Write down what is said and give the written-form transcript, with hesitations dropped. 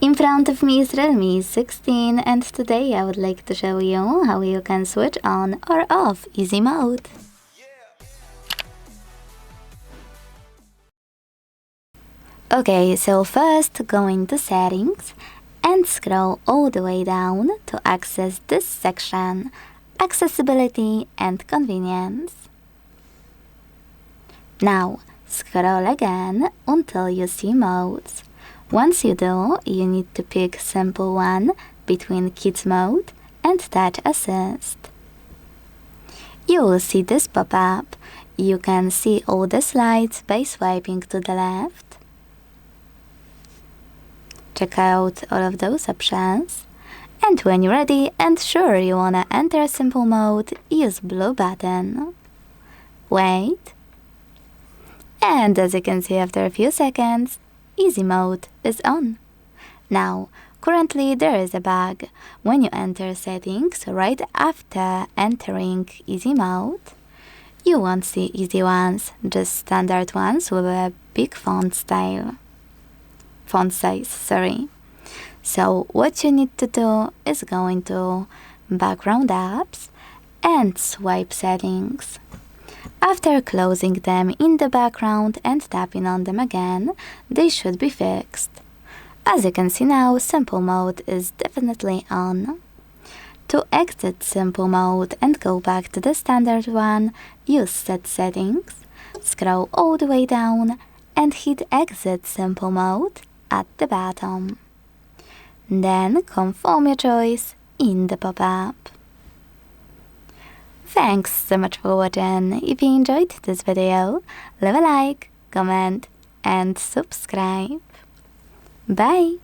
In front of me is Realme 16 and today I would like to show you how you can switch on or off easy mode. Okay, so first go into settings and scroll all the way down to access this section, accessibility and convenience. Now scroll again until you see modes. Once you do, you need to pick simple one between kids mode and touch assist. You will see this pop-up. You can see all the slides by swiping to the left. Check out all of those options. And when you're ready and sure you wanna enter simple mode, use blue button. Wait. And as you can see after a few seconds, easy mode is on. Now, currently there is a bug. When you enter settings right after entering easy mode, you won't see easy ones, just standard ones with a big font size, sorry. So what you need to do is go into background apps and swipe settings. After closing them in the background and tapping on them again, they should be fixed. As you can see now, simple mode is definitely on. To exit simple mode and go back to the standard one, use set settings, scroll all the way down and hit exit simple mode at the bottom. Then confirm your choice in the pop-up. Thanks so much for watching. If you enjoyed this video, leave a like, comment and subscribe. Bye!